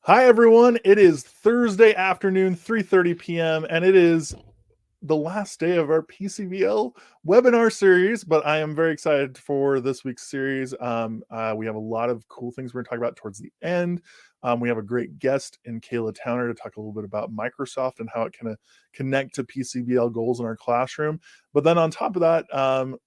Hi everyone, it is Thursday afternoon, 3:30 p.m., and it is the last day of our PCBL webinar series, but I am very excited for this week's series. We have a lot of cool things we're going to talk about towards the end. We have a great guest in Kayla Towner to talk a little bit about Microsoft and how it can connect to PCBL goals in our classroom. But then on top of that,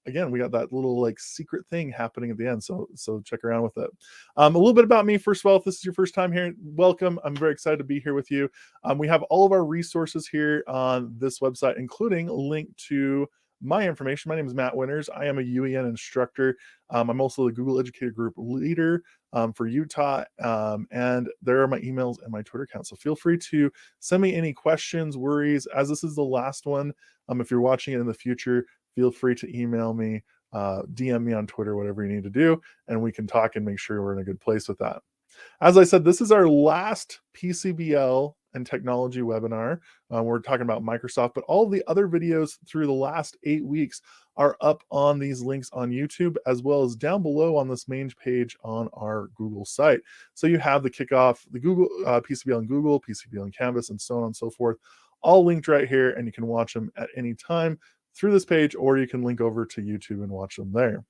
again, we got that little like secret thing happening at the end. So check around with it. A little bit about me. First of all, if this is your first time here, welcome. I'm very excited to be here with you. We have all of our resources here on this website, including a link to my information. My name is Matt Winters. I am a UEN instructor. I'm also the Google Educator Group leader for Utah. And there are my emails and my Twitter account. So feel free to send me any questions, worries. As this is the last one, if you're watching it in the future, feel free to email me, DM me on Twitter, whatever you need to do, and we can talk and make sure we're in a good place with that. As I said, this is our last PCBL and technology webinar. We're talking about Microsoft, but all the other videos through the last 8 weeks are up on these links on YouTube, as well as down below on this main page on our Google site. So you have the kickoff, the Google PCBL and Google, PCBL and Canvas, and so on and so forth, all linked right here, and you can watch them at any time through this page, or you can link over to YouTube and watch them there.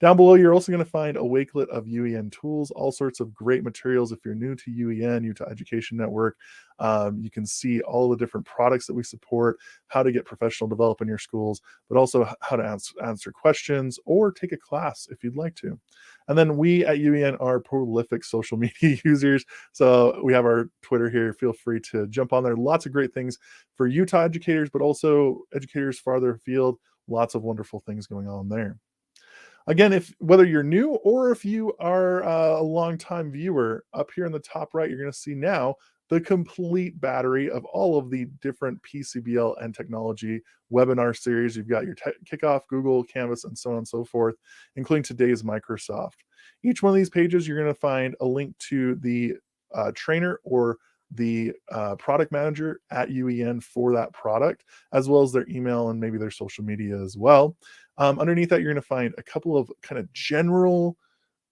Down below, you're also going to find a wakelet of UEN tools, all sorts of great materials. If you're new to UEN, Utah Education Network, you can see all the different products that we support, how to get professional develop in your schools, but also how to answer questions or take a class if you'd like to. And then we at UEN are prolific social media users. So we have our Twitter here. Feel free to jump on there. Lots of great things for Utah educators, but also educators farther afield. Lots of wonderful things going on there. Again, whether you're new or if you are a longtime viewer, up here in the top right, you're going to see now the complete battery of all of the different PCBL and technology webinar series. You've got your kickoff, Google, Canvas, and so on and so forth, including today's Microsoft. Each one of these pages, you're going to find a link to the trainer or the product manager at UEN for that product, as well as their email and maybe their social media as well. Underneath that, you're going to find a couple of kind of general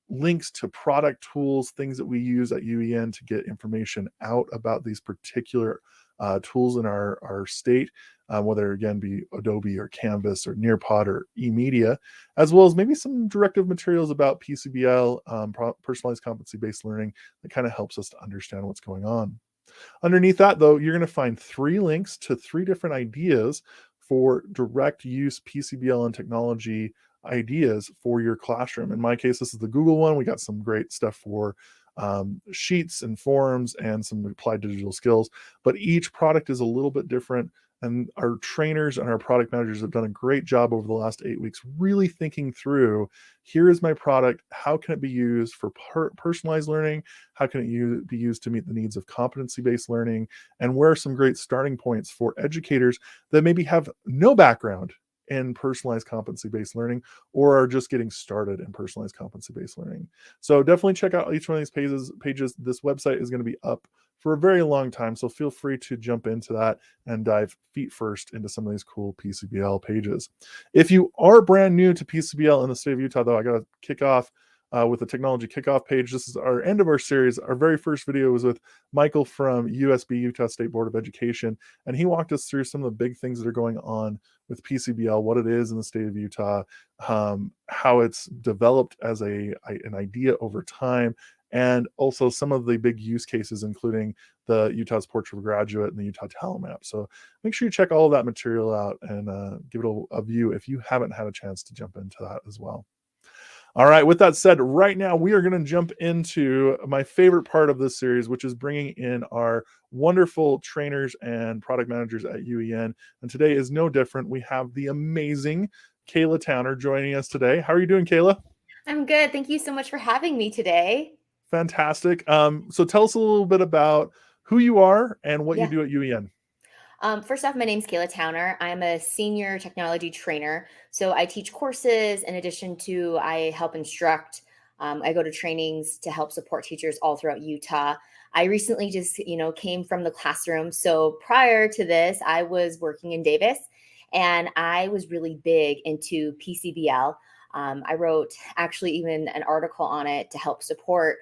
links to product tools, things that we use at UEN to get information out about these particular tools in our state, whether again be Adobe or Canvas or Nearpod or eMedia, as well as maybe some directive materials about PCBL, personalized competency-based learning, that kind of helps us to understand what's going on. Underneath that, though, you're going to find 3 links to 3 different ideas for direct use PCBL and technology ideas for your classroom. In my case, this is the Google one. We got some great stuff for sheets and forums and some applied digital skills, but each product is a little bit different. And our trainers and our product managers have done a great job over the last 8 weeks, really thinking through, here is my product. How can it be used for personalized learning? How can it be used to meet the needs of competency-based learning? And where are some great starting points for educators that maybe have no background in personalized competency-based learning or are just getting started in personalized competency-based learning? So definitely check out each one of these pages. This website is going to be up for a very long time, so feel free to jump into that and dive feet first into some of these cool PCBL pages. If you are brand new to PCBL in the state of Utah, though, I got to kick off with the technology kickoff page. This is our end of our series. Our very first video was with Michael from USB, Utah State Board of Education, and he walked us through some of the big things that are going on with PCBL, what it is in the state of Utah, how it's developed as an idea over time, and also some of the big use cases, including the Utah's Portrait of a Graduate and the Utah Talent Map. So make sure you check all of that material out and give it a view if you haven't had a chance to jump into that as well. All right, with that said, right now we are going to jump into my favorite part of this series, which is bringing in our wonderful trainers and product managers at UEN. And today is no different. We have the amazing Kayla Towner joining us today. How are you doing, Kayla? I'm good. Thank you so much for having me today. Fantastic. So tell us a little bit about who you are and what you Yeah. do at UEN. First off, my name's Kayla Towner. I'm a senior technology trainer. So I teach courses in addition to I help instruct. I go to trainings to help support teachers all throughout Utah. I recently just, came from the classroom. So prior to this, I was working in Davis and I was really big into PCBL. I wrote actually even an article on it to help support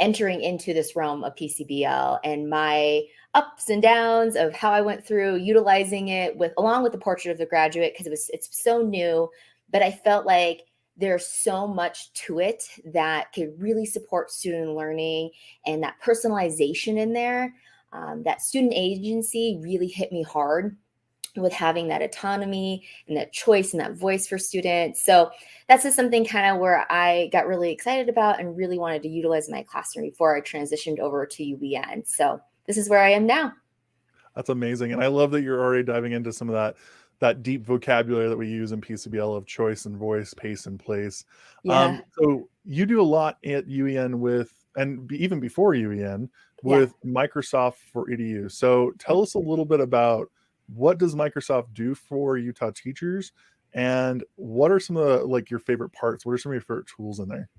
entering into this realm of PCBL and my ups and downs of how I went through utilizing it along with the portrait of the graduate, because it's so new, but I felt like there's so much to it that could really support student learning, and that personalization in there, that student agency really hit me hard with having that autonomy and that choice and that voice for students. So that's just something kind of where I got really excited about and really wanted to utilize in my classroom before I transitioned over to UEN. So this is where I am now. That's amazing. And I love that you're already diving into some of that deep vocabulary that we use in PCBL of choice and voice, pace and place. Yeah. So you do a lot at UEN even before UEN Yeah. with Microsoft for EDU. So tell us a little bit about what does Microsoft do for Utah teachers, and what are some of your favorite parts? What are some of your favorite tools in there?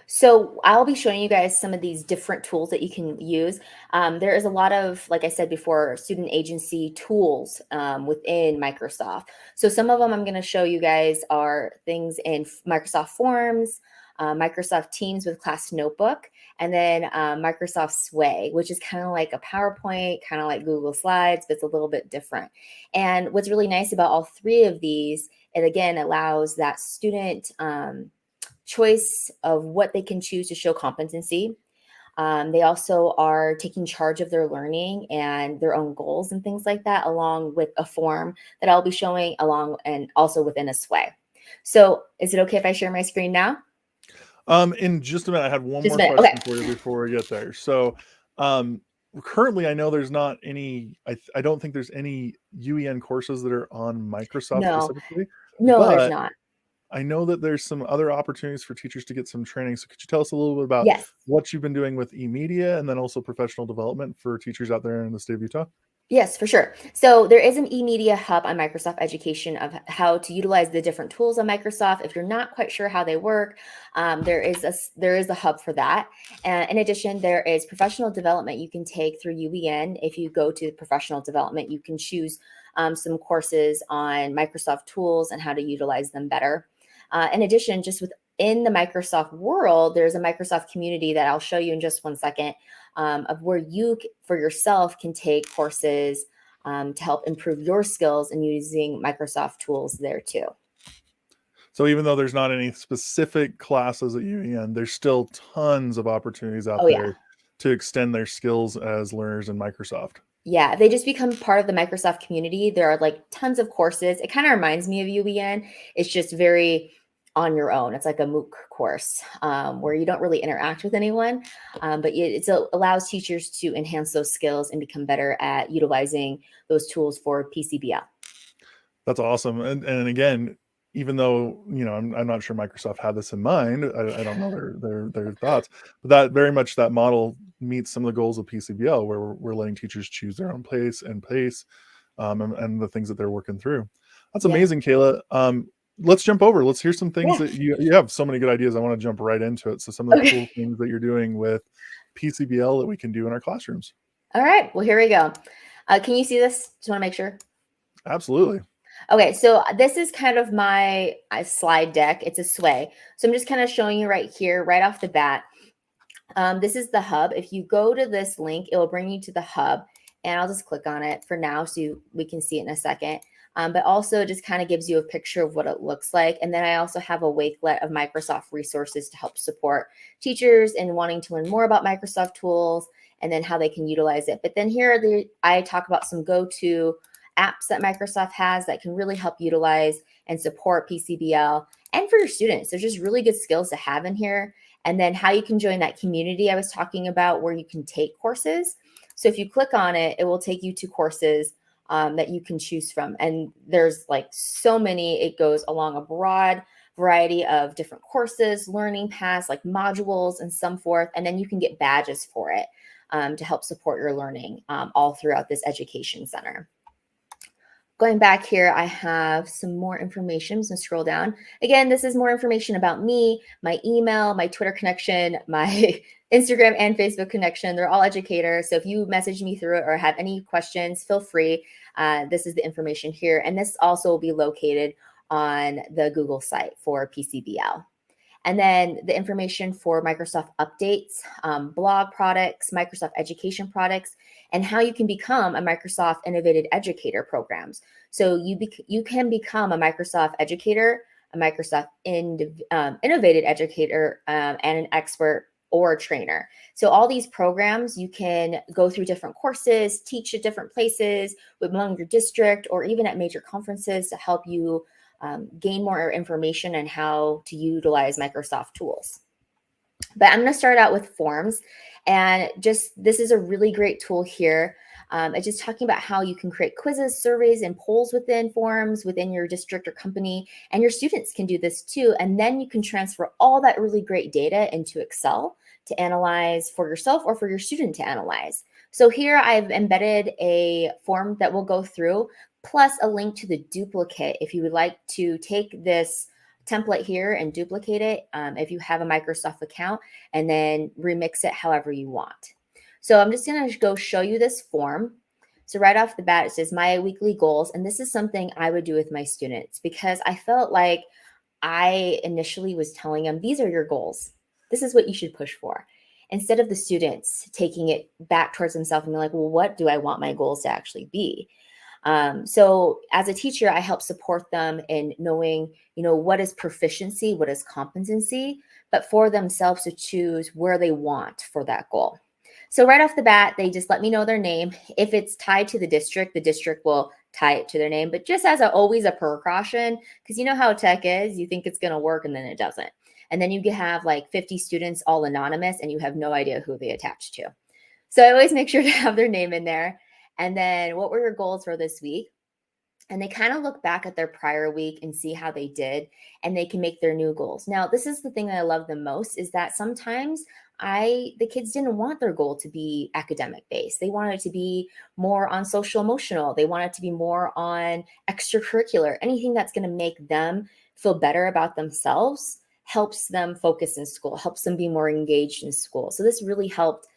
So I'll be showing you guys some of these different tools that you can use. There is a lot of, like I said before, student agency tools within Microsoft. So some of them I'm going to show you guys are things in Microsoft Forms, Microsoft Teams with Class Notebook, and then Microsoft Sway, which is kind of like a PowerPoint, kind of like Google Slides, but it's a little bit different. And what's really nice about all three of these, it again allows that student choice of what they can choose to show competency. They also are taking charge of their learning and their own goals and things like that, along with a form that I'll be showing along and also within a sway. So is it okay if I share my screen now? In just a minute, I had one Just more a minute. Okay. question for you before we get there. So, currently, I know there's not any. I don't think there's any UEN courses that are on Microsoft No, specifically, no, there's but not. I know that there's some other opportunities for teachers to get some training. So, could you tell us a little bit about Yes. what you've been doing with eMedia and then also professional development for teachers out there in the state of Utah? Yes, for sure. So there is an eMedia hub on Microsoft Education of how to utilize the different tools on Microsoft. If you're not quite sure how they work, there is a hub for that. In addition, there is professional development you can take through UEN. If you go to professional development, you can choose some courses on Microsoft tools and how to utilize them better. In addition, just within the Microsoft world, there's a Microsoft community that I'll show you in just one second, of where you for yourself can take courses to help improve your skills and using Microsoft tools there too. So, even though there's not any specific classes at UEN, there's still tons of opportunities out Oh yeah. there to extend their skills as learners in Microsoft. Yeah, if they just become part of the Microsoft community, there are like tons of courses. It kind of reminds me of UEN. It's just very on your own. It's like a MOOC course where you don't really interact with anyone, but it allows teachers to enhance those skills and become better at utilizing those tools for PCBL. That's awesome. And again, even though I'm not sure Microsoft had this in mind, I don't know their thoughts, but that very much that model meets some of the goals of PCBL, where we're letting teachers choose their own pace, and the things that they're working through. That's Yeah. amazing, Kayla. Let's jump over. Let's hear some things Yeah. that you have so many good ideas. I want to jump right into it. So some of the cool Okay. things that you're doing with PCBL that we can do in our classrooms. All right. Well, here we go. Can you see this? Just want to make sure. Absolutely. Okay, so this is kind of my slide deck. It's a sway. So I'm just kind of showing you right here, right off the bat. This is the hub. If you go to this link, it will bring you to the hub. And I'll just click on it for now so we can see it in a second. But also just kind of gives you a picture of what it looks like. And then I also have a wakelet of Microsoft resources to help support teachers in wanting to learn more about Microsoft tools and then how they can utilize it. But then here I talk about some go-to apps that Microsoft has that can really help utilize and support PCBL and for your students. There's just really good skills to have in here. And then how you can join that community I was talking about where you can take courses. So if you click on it, it will take you to courses that you can choose from. And there's like so many, it goes along a broad variety of different courses, learning paths, like modules and some forth. And then you can get badges for it to help support your learning all throughout this education center. Going back here, I have some more information. I'm just gonna scroll down. Again, this is more information about me, my email, my Twitter connection, my Instagram and Facebook connection. They're all educators. So if you message me through it or have any questions, feel free. This is the information here. And this also will be located on the Google site for PCBL. And then the information for Microsoft updates, blog products, Microsoft education products, and how you can become a Microsoft Innovative Educator programs. So you can become a Microsoft educator, a Microsoft Innovative Educator, and an expert or a trainer. So all these programs, you can go through different courses, teach at different places among your district, or even at major conferences to help you gain more information on how to utilize Microsoft tools. But I'm going to start out with forms, and just this is a really great tool here. It's just talking about how you can create quizzes, surveys, and polls within forms within your district or company, and your students can do this too. And then you can transfer all that really great data into Excel to analyze for yourself or for your student to analyze. So here I've embedded a form that we'll go through, plus a link to the duplicate if you would like to take this template here and duplicate it if you have a Microsoft account, and then remix it however you want. So I'm just going to go show you this form. So right off the bat, it says my weekly goals. And this is something I would do with my students because I felt like I initially was telling them, these are your goals. This is what you should push for. Instead of the students taking it back towards themselves and being like, well, what do I want my goals to actually be? So as a teacher, I help support them in knowing, what is proficiency, what is competency, but for themselves to choose where they want for that goal. So right off the bat, they just let me know their name. If it's tied to the district will tie it to their name, but just as always a precaution, because you know how tech is, you think it's going to work and then it doesn't. And then you can have like 50 students all anonymous and you have no idea who they attach to. So I always make sure to have their name in there. And then what were your goals for this week? And they kind of look back at their prior week and see how they did, and they can make their new goals. Now, this is the thing that I love the most is that sometimes the kids didn't want their goal to be academic based. They wanted it to be more on social emotional. They wanted it to be more on extracurricular. Anything that's going to make them feel better about themselves helps them focus in school, helps them be more engaged in school. So this really helped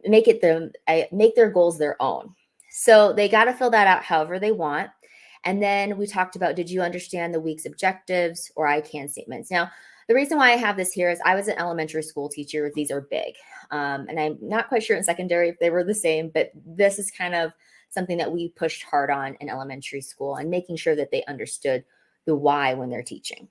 make their goals their own. So they got to fill that out however they want. And then we talked about, did you understand the week's objectives or I can statements? Now, the reason why I have this here is I was an elementary school teacher. These are big. And I'm not quite sure in secondary if they were the same, but this is kind of something that we pushed hard on in elementary school and making sure that they understood the why when they're teaching.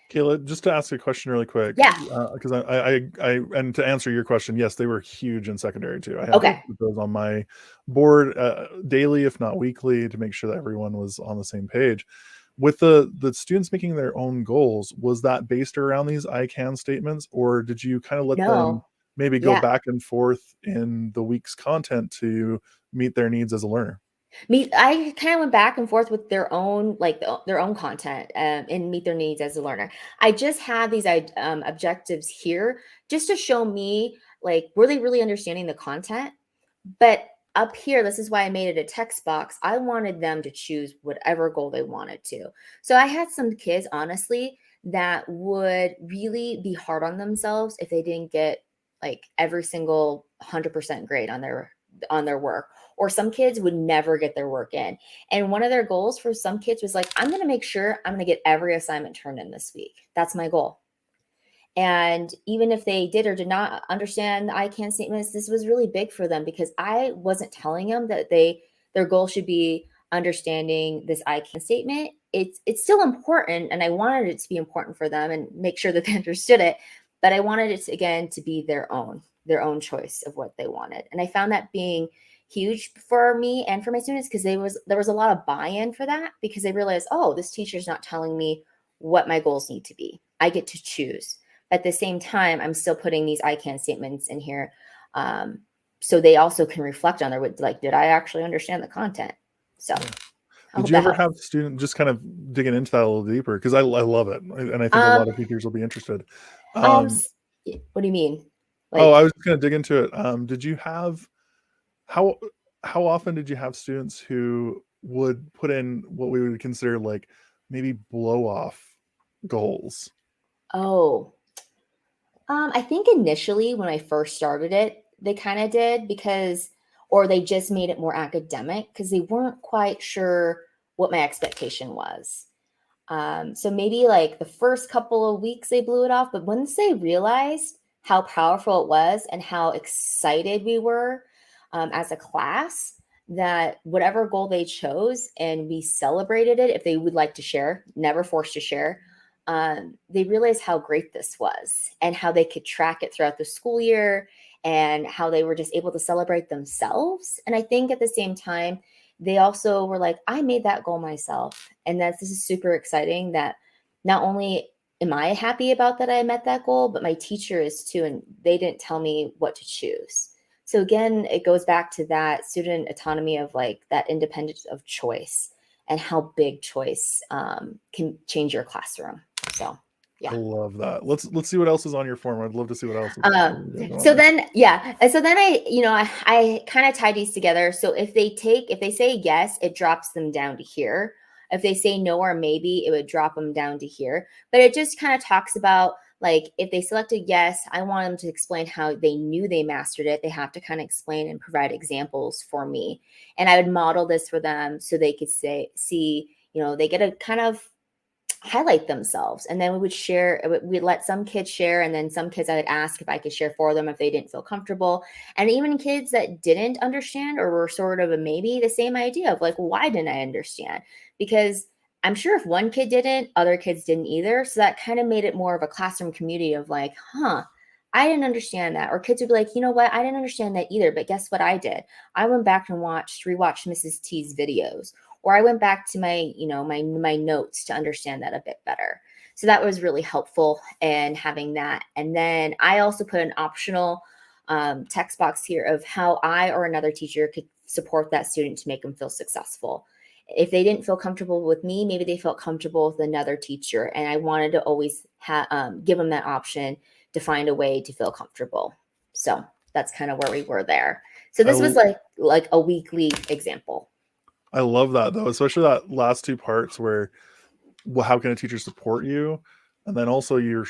Kayla, just to ask a question really quick. Yeah. Because and to answer your question, yes, they were huge in secondary too. I had Okay. to put those on my board daily, if not weekly, to make sure that everyone was on the same page. With the students making their own goals, was that based around these I can statements, or did you kind of let them maybe go back and forth in the week's content to meet their needs as a learner? I kind of went back and forth with their own, their own content and meet their needs as a learner. I just had these objectives here just to show me, were they really understanding the content? But up here, this is why I made it a text box. I wanted them to choose whatever goal they wanted to. So I had some kids, honestly, that would really be hard on themselves if they didn't get every single 100% grade on their work. Or some kids would never get their work in. And one of their goals for some kids was I'm going to make sure I'm going to get every assignment turned in this week. That's my goal. And even if they did or did not understand the I can statements, this was really big for them because I wasn't telling them that their goal should be understanding this I can statement. It's still important, and I wanted it to be important for them and make sure that they understood it. But I wanted it to be their own choice of what they wanted. And I found that being huge for me and for my students because there was a lot of buy-in for that because they realized, oh, this teacher's not telling me what my goals need to be. I get to choose. At the same time, I'm still putting these I can statements in here so they also can reflect on did I actually understand the content? So did you ever have students just kind of digging into that a little deeper? Because I love it. And I think a lot of teachers will be interested. What do you mean? I was just going to dig into it. Did you have, how often did you have students who would put in what we would consider maybe blow off goals? I think initially when I first started it, they kind of did or they just made it more academic because they weren't quite sure what my expectation was. So maybe like the first couple of weeks they blew it off, but once they realized how powerful it was and how excited we were as a class, that whatever goal they chose and we celebrated it, if they would like to share, never forced to share, they realized how great this was and how they could track it throughout the school year and how they were just able to celebrate themselves. And I think at the same time, they also were like, I made that goal myself. And this is super exciting that not only am I happy about that I met that goal, but my teacher is too. And they didn't tell me what to choose. So again, it goes back to that student autonomy of like that independence of choice and how big choice can change your classroom. So I yeah. love that. Let's see what else is on your form. I'd love to see what else. So then, yeah. And so then I kind of tie these together. So if they say yes, it drops them down to here. If they say no or maybe, it would drop them down to here. But it just kind of talks about like if they selected yes, I want them to explain how they knew they mastered it. They have to kind of explain and provide examples for me. And I would model this for them so they could see, they get a kind of highlight themselves. And then we would share, we'd let some kids share, and then some kids I would ask if I could share for them if they didn't feel comfortable. And even kids that didn't understand or were sort of a maybe, the same idea of like, why didn't I understand? Because I'm sure if one kid didn't, other kids didn't either. So that kind of made it more of a classroom community of like, I didn't understand that. Or kids would be like, you know what? I didn't understand that either. But guess what I did? I went back and rewatched Mrs. T's videos, or I went back to my notes to understand that a bit better. So that was really helpful and having that. And then I also put an optional text box here of how I or another teacher could support that student to make them feel successful. If they didn't feel comfortable with me, maybe they felt comfortable with another teacher. And I wanted to always give them that option to find a way to feel comfortable. So that's kind of where we were there. So this was like a weekly example. I love that though, especially that last two parts where, well, how can a teacher support you? And then also you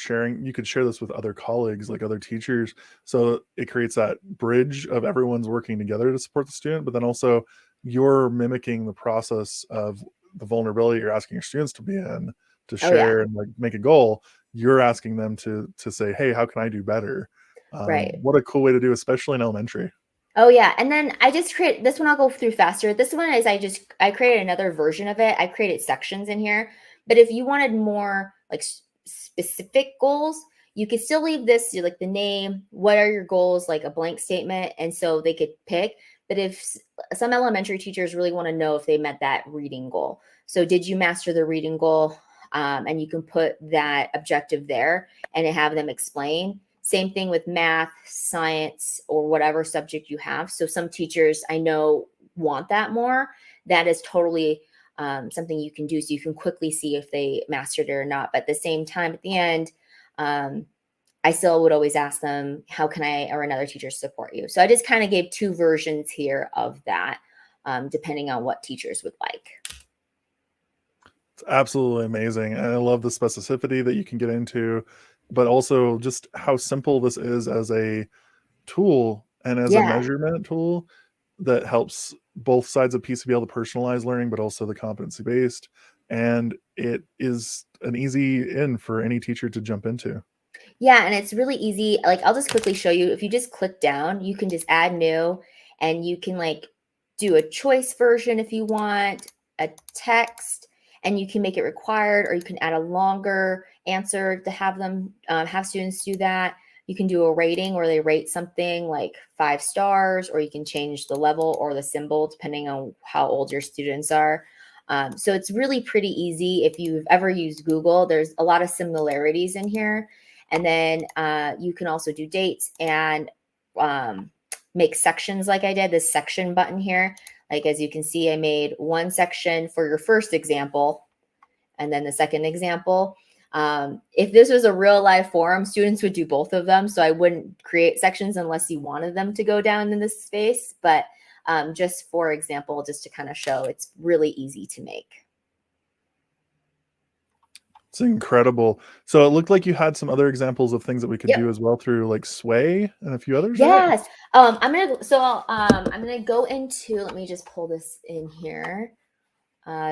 could share this with other colleagues, like other teachers. So it creates that bridge of everyone's working together to support the student, but then also you're mimicking the process of the vulnerability you're asking your students to be in, to share and like make a goal. You're asking them to say, hey, how can I do better? Right. What a cool way to do, especially in elementary. Oh yeah. And then I just create this one. I'll go through faster. This one is I created another version of it. I created sections in here, but if you wanted more like specific goals, you could still leave this like the name, what are your goals, like a blank statement. And so they could pick, but if some elementary teachers really want to know if they met that reading goal. So did you master the reading goal? And you can put that objective there and have them explain. Same thing with math, science, or whatever subject you have. So some teachers I know want that more. That is totally something you can do. So you can quickly see if they mastered it or not. But at the same time, at the end, I still would always ask them, how can I or another teacher support you? So I just kind of gave two versions here of that, depending on what teachers would like. It's absolutely amazing. And I love the specificity that you can get into, but also just how simple this is as a tool and as a measurement tool that helps both sides of PCBL, the personalized learning, but also the competency based. And it is an easy in for any teacher to jump into. Yeah, and it's really easy. Like I'll just quickly show you. If you just click down, you can just add new, and you can like do a choice version if you want, a text, and you can make it required, or you can add a longer answer to have them have students do that. You can do a rating where they rate something like 5 stars, or you can change the level or the symbol depending on how old your students are. So it's really pretty easy. If you've ever used Google, there's a lot of similarities in here. And then you can also do dates and make sections like I did, this section button here. Like, as you can see, I made one section for your first example and then the second example. If this was a real life forum, students would do both of them. So I wouldn't create sections unless you wanted them to go down in this space. But just for example, just to kind of show, it's really easy to make. It's incredible. So it looked like you had some other examples of things that we could Yep. do as well through like Sway and a few others. Yes. I'm gonna go into, let me just pull this in here.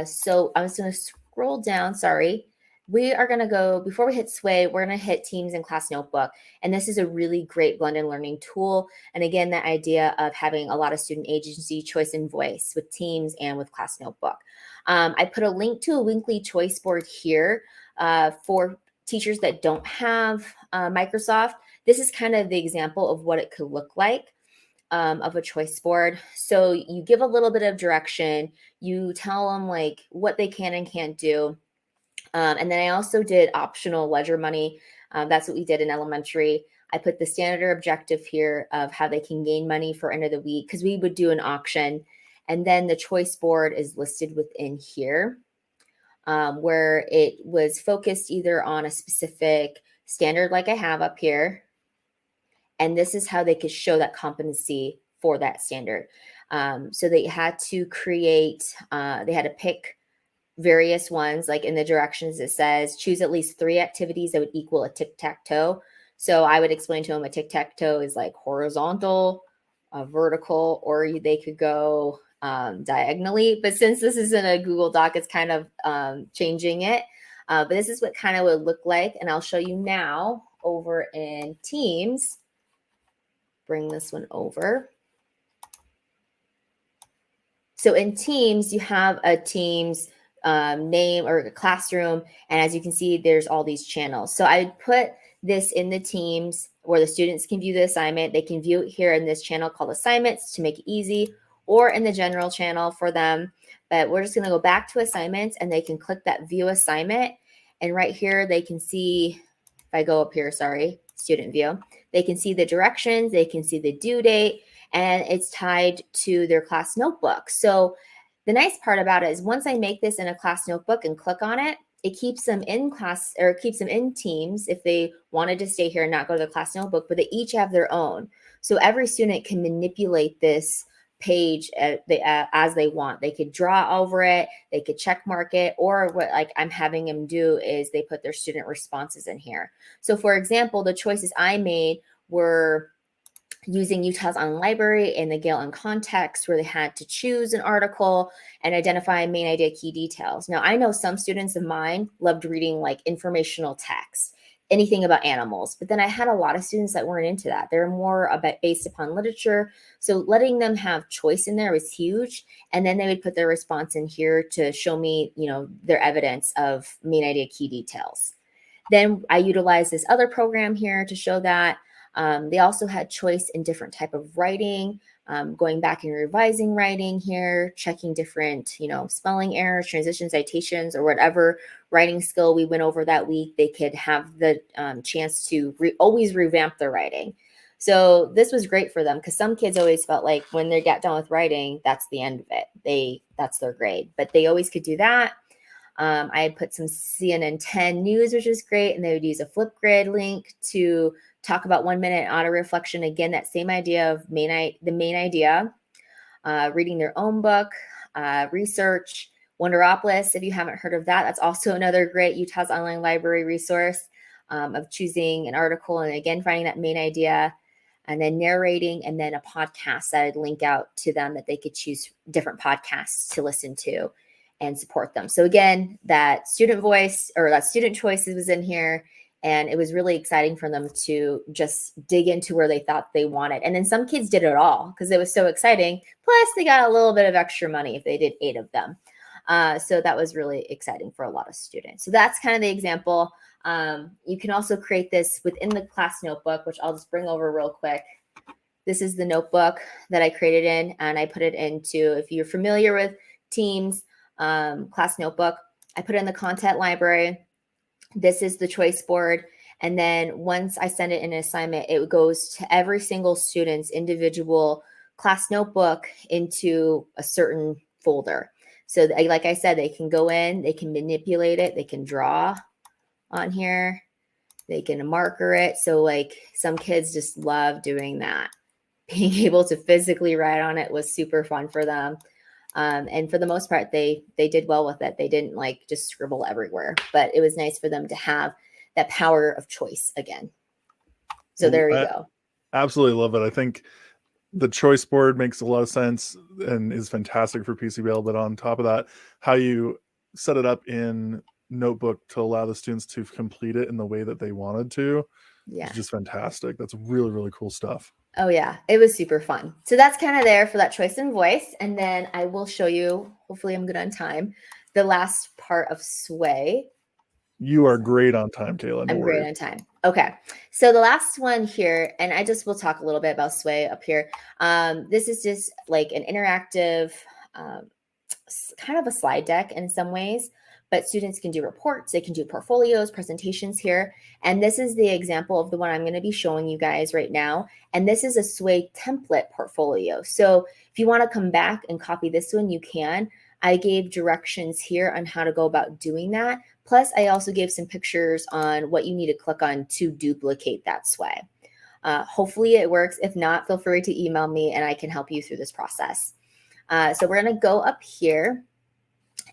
So I'm just gonna scroll down, sorry, we are going to go, before we hit sway, we're going to hit teams and class notebook. And this is a really great blended learning tool. And again, that idea of having a lot of student agency, choice, and voice with teams and with class notebook. I put a link to a weekly choice board here for teachers that don't have Microsoft. This is kind of the example of what it could look like. Of a choice board. So you give a little bit of direction, you tell them like what they can and can't do. And then I also did optional ledger money. That's what we did in elementary. I put the standard objective here of how they can gain money for end of the week, because we would do an auction. And then the choice board is listed within here, where it was focused either on a specific standard like I have up here. And this is how they could show that competency for that standard. So they had to create, they had to pick various ones, like in the directions it says, choose at least 3 activities that would equal a tic-tac-toe. So I would explain to them a tic-tac-toe is like horizontal, vertical, or they could go diagonally. But since this isn't a Google Doc, it's kind of changing it. But this is what kind of would look like. And I'll show you now over in Teams. Bring this one over. So in Teams, you have a Teams name or a classroom. And as you can see, there's all these channels. So I put this in the Teams where the students can view the assignment. They can view it here in this channel called assignments to make it easy, or in the general channel for them. But we're just going to go back to assignments, and they can click that view assignment. And right here, they can see, if I go up here, sorry, student view, they can see the directions, they can see the due date, and it's tied to their class notebook. So the nice part about it is once I make this in a class notebook and click on it, it keeps them in class, or it keeps them in Teams if they wanted to stay here and not go to the class notebook, but they each have their own. So every student can manipulate this page as they want. They could draw over it, they could check mark it, or what like I'm having them do is they put their student responses in here. So for example, the choices I made were using Utah's Online Library and the Gale in context, where they had to choose an article and identify main idea key details. Now, I know some students of mine loved reading like informational text, anything about animals, but then I had a lot of students that weren't into that. They're more about based upon literature. So letting them have choice in there was huge. And then they would put their response in here to show me, you know, their evidence of main idea key details. Then I utilized this other program here to show that. They also had choice in different type of writing, going back and revising writing here, checking different, you know, spelling errors, transition citations, or whatever writing skill we went over that week. They could have the chance to always revamp their writing. So this was great for them, because some kids always felt like when they got done with writing, that's the end of it. That's their grade, but they always could do that. I had put some CNN 10 news, which is great. And they would use a Flipgrid link to talk about 1 minute auto reflection. Again, that same idea of the main idea, reading their own book, research, Wonderopolis. If you haven't heard of that, that's also another great Utah's Online Library resource of choosing an article and again, finding that main idea, and then narrating, and then a podcast that I'd link out to them that they could choose different podcasts to listen to and support them. So again, that student voice or that student choices was in here. And it was really exciting for them to just dig into where they thought they wanted. And then some kids did it all because it was so exciting. Plus, they got a little bit of extra money if they did 8 of them. So that was really exciting for a lot of students. So that's kind of the example. You can also create this within the class notebook, which I'll just bring over real quick. This is the notebook that I created in, and I put it into, if you're familiar with Teams class notebook, I put it in the content library. This is the choice board. And then once I send it in an assignment, it goes to every single student's individual class notebook into a certain folder. So like I said, they can go in, they can manipulate it, they can draw on here, they can marker it. So like some kids just love doing that. Being able to physically write on it was super fun for them. And for the most part, they did well with it. They didn't like just scribble everywhere, but it was nice for them to have that power of choice again. So there you go. Absolutely love it. I think the choice board makes a lot of sense and is fantastic for PCBL. But on top of that, how you set it up in Notebook to allow the students to complete it in the way that they wanted to. Yeah. It's just fantastic. That's really, really cool stuff. Oh yeah, it was super fun. So that's kind of there for that choice and voice. And then I will show you, hopefully I'm good on time, the last part of sway. You are great on time, Kayla. No I'm worries. great on time. Okay. So the last one here, and I just will talk a little bit about sway up here. This is just like an interactive, um, kind of a slide deck in some ways, but students can do reports, they can do portfolios, presentations here. And this is the example of the one I'm going to be showing you guys right now. And this is a sway template portfolio. So if you want to come back and copy this one, you can. I gave directions here on how to go about doing that. Plus, I also gave some pictures on what you need to click on to duplicate that sway. Hopefully it works. If not, feel free to email me and I can help you through this process. So we're going to go up here,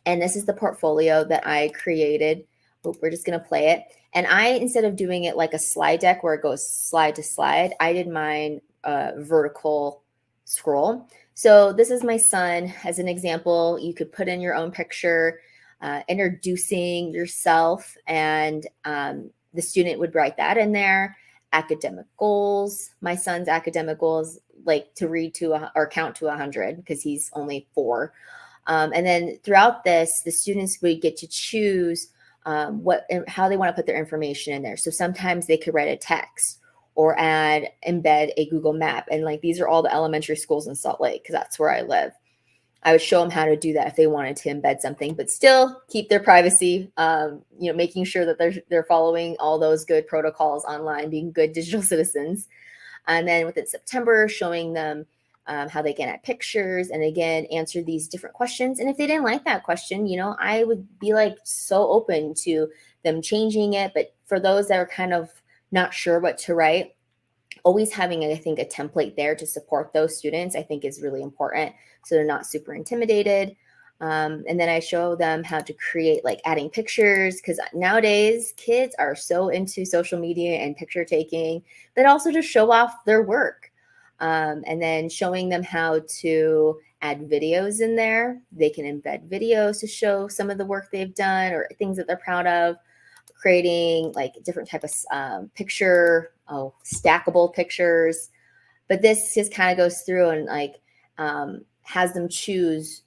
and this is the portfolio that I created. We're just going to play it. And I, instead of doing it like a slide deck where it goes slide to slide, I did mine vertical scroll. So this is my son as an example. You could put in your own picture, introducing yourself, and the student would write that in there. Academic goals. My son's academic goals, like to read to or count to 100 because he's only 4. And then throughout this, the students would get to choose how they want to put their information in there. So sometimes they could write a text or embed a Google map. And like, these are all the elementary schools in Salt Lake because that's where I live. I would show them how to do that if they wanted to embed something, but still keep their privacy, making sure that they're following all those good protocols online, being good digital citizens. And then within September, showing them how they can add pictures and again, answer these different questions. And if they didn't like that question, I would be like so open to them changing it. But for those that are kind of not sure what to write, always having, I think, a template there to support those students, I think is really important. So they're not super intimidated. And then I show them how to create, like adding pictures, because nowadays kids are so into social media and picture taking, but also to show off their work. And then showing them how to add videos in there. They can embed videos to show some of the work they've done or things that they're proud of. Creating like different type of stackable pictures. But this just kind of goes through and like has them choose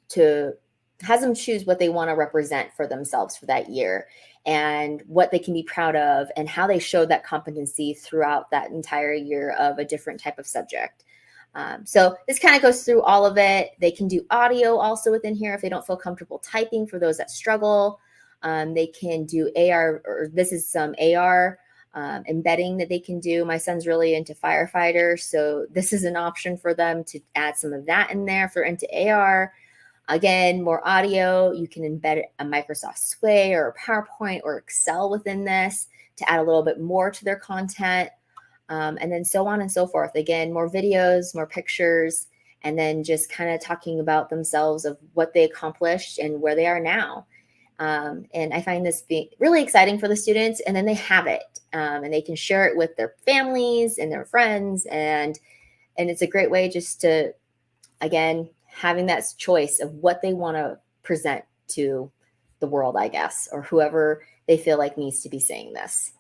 what they want to represent for themselves for that year and what they can be proud of and how they showed that competency throughout that entire year of a different type of subject. So this kind of goes through all of it. They can do audio also within here if they don't feel comfortable typing for those that struggle. They can do AR, or this is some AR embedding that they can do. My son's really into firefighter, so this is an option for them to add some of that in there. If they're into AR, again, more audio. You can embed a Microsoft Sway or a PowerPoint or Excel within this to add a little bit more to their content, and then so on and so forth. Again, more videos, more pictures, and then just kind of talking about themselves of what they accomplished and where they are now. And I find this being really exciting for the students, and then they have it and they can share it with their families and their friends. And it's a great way just to, again, having that choice of what they want to present to the world, I guess, or whoever they feel like needs to be saying this.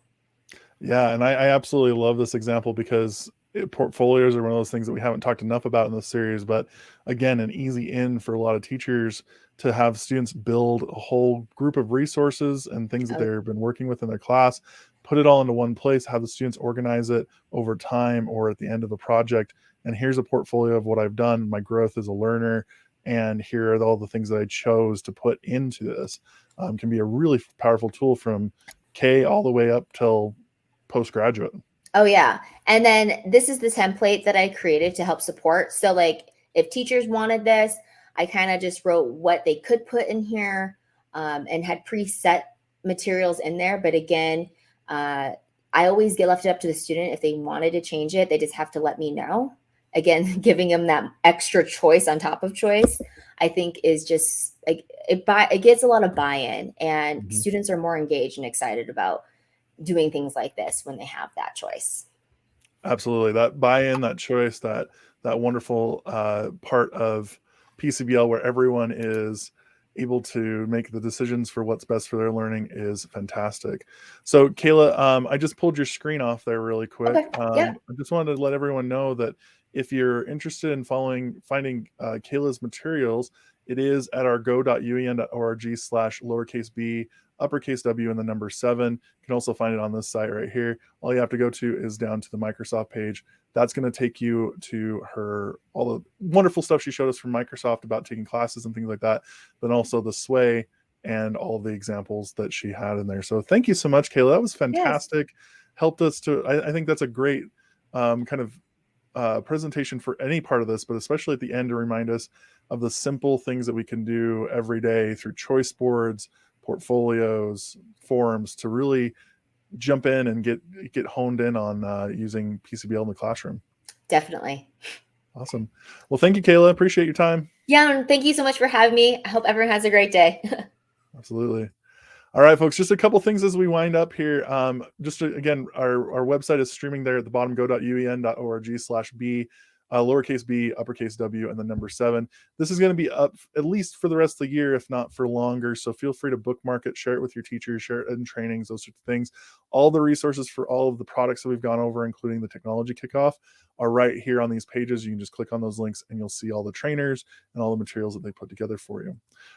Yeah, and I absolutely love this example because portfolios are one of those things that we haven't talked enough about in this series. But again, an easy in for a lot of teachers to have students build a whole group of resources and things that they've been working with in their class, put it all into one place, have the students organize it over time or at the end of the project. And here's a portfolio of what I've done, my growth as a learner, and here are all the things that I chose to put into this. Can be a really powerful tool from K all the way up till postgraduate. Oh yeah. And then this is the template that I created to help support. So like if teachers wanted this, I kind of just wrote what they could put in here and had preset materials in there. But again, I always get left it up to the student. If they wanted to change it, they just have to let me know. Again, giving them that extra choice on top of choice, I think is just like it gets a lot of buy-in, and students are more engaged and excited about doing things like this when they have that choice. Absolutely. That buy-in, that choice, that wonderful part of PCBL where everyone is able to make the decisions for what's best for their learning is fantastic. So Kayla, I just pulled your screen off there really quick. Okay. Yeah. I just wanted to let everyone know that if you're interested in finding Kayla's materials, it is at our go.uen.org/lowercase b uppercase W and the number 7. You can also find it on this site right here. All you have to go to is down to the Microsoft page. That's going to take you to all the wonderful stuff she showed us from Microsoft about taking classes and things like that, but also the Sway and all of the examples that she had in there. So thank you so much, Kayla. That was Yes. fantastic. Helped us to, I think that's a great kind of presentation for any part of this, but especially at the end to remind us of the simple things that we can do every day through choice boards, portfolios, forums to really jump in and get honed in on using PCBL in the classroom. Definitely. Awesome. Well, thank you, Kayla. Appreciate your time. Yeah, and thank you so much for having me. I hope everyone has a great day. Absolutely. All right, folks, just a couple things as we wind up here. Again, our website is streaming there at the bottom, go.uen.org/b, lowercase b, uppercase W, and the number 7. This is going to be up at least for the rest of the year, if not for longer. So feel free to bookmark it, share it with your teachers, share it in trainings, those sorts of things. All the resources for all of the products that we've gone over, including the technology kickoff, are right here on these pages. You can just click on those links and you'll see all the trainers and all the materials that they put together for you.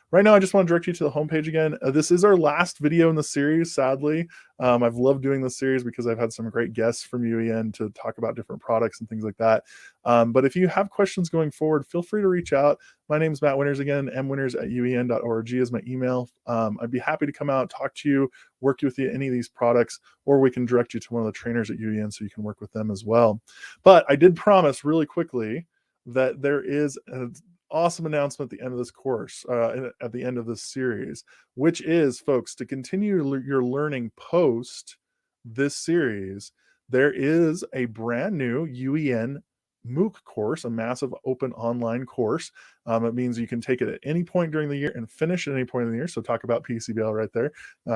Right now, I just want to direct you to the homepage again. This is our last video in the series, sadly. I've loved doing this series because I've had some great guests from UEN to talk about different products and things like that. But if you have questions going forward, feel free to reach out. My name's Matt Winters again. mwinters@uen.org is my email. I'd be happy to come out, talk to you, work with you any of these products, or we can direct you to one of the trainers at UEN so you can work with them as well. But I did promise really quickly that there is an awesome announcement at the end of this course, at the end of this series, which is, folks, to continue your learning post this series, there is a brand new Uen Mooc course, a massive open online course. It means you can take it at any point during the year and finish at any point in the year. So talk about PCBL right there,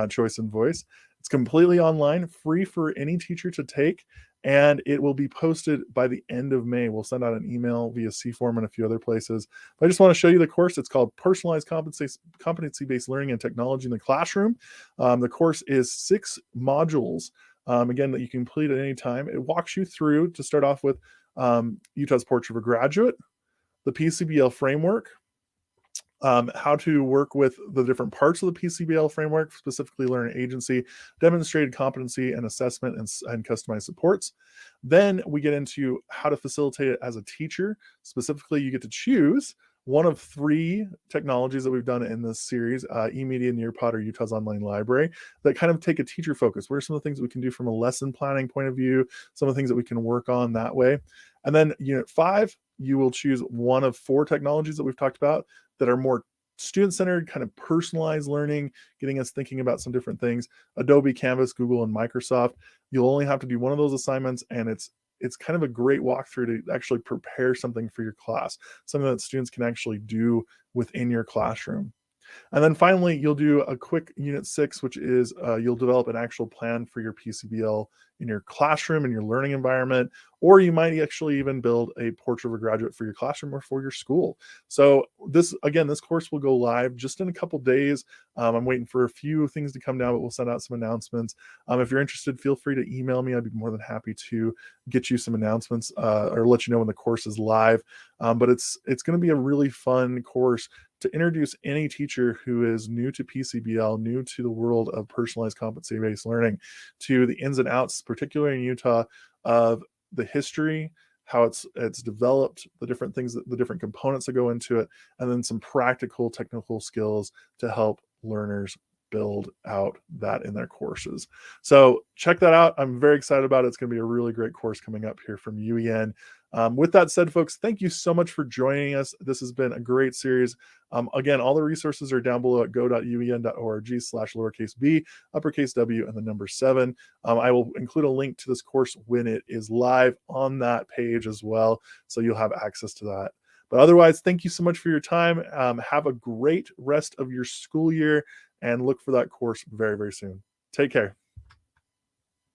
choice and voice. It's completely online, free for any teacher to take, and it will be posted by the end of May. We'll send out an email via CForm and a few other places. But I just want to show you the course. It's called Personalized Competency-Based Learning and Technology in the Classroom. The course is 6 modules, again, that you can complete at any time. It walks you through, to start off with, Utah's Portrait of a Graduate, the PCBL framework, how to work with the different parts of the PCBL framework, specifically learning agency, demonstrated competency and assessment, and customized supports. Then we get into how to facilitate it as a teacher. Specifically, you get to choose one of 3 technologies that we've done in this series, eMedia, Nearpod, or Utah's Online Library, that kind of take a teacher focus. What are some of the things we can do from a lesson planning point of view, some of the things that we can work on that way. And then Unit 5, you will choose one of 4 technologies that we've talked about that are more student-centered, kind of personalized learning, getting us thinking about some different things. Adobe, Canvas, Google, and Microsoft. You'll only have to do one of those assignments, and it's kind of a great walkthrough to actually prepare something for your class, something that students can actually do within your classroom. And then finally, you'll do a quick Unit 6, which is you'll develop an actual plan for your PCBL in your classroom, in your learning environment, or you might actually even build a portrait of a graduate for your classroom or for your school. So this course will go live just in a couple days. I'm waiting for a few things to come down, but we'll send out some announcements. If you're interested, feel free to email me. I'd be more than happy to get you some announcements or let you know when the course is live. But it's going to be a really fun course to introduce any teacher who is new to PCBL, new to the world of personalized competency-based learning, to the ins and outs, particularly in Utah, of the history, how it's developed, the different things, the different components that go into it, and then some practical technical skills to help learners build out that in their courses. So check that out. I'm very excited about it. It's going to be a really great course coming up here from UEN. With that said, folks, thank you so much for joining us. This has been a great series. Again, all the resources are down below at go.uen.org/lowercase b, uppercase W, and the number 7. I will include a link to this course when it is live on that page as well, so you'll have access to that. But otherwise, thank you so much for your time. Have a great rest of your school year, and look for that course very, very soon. Take care.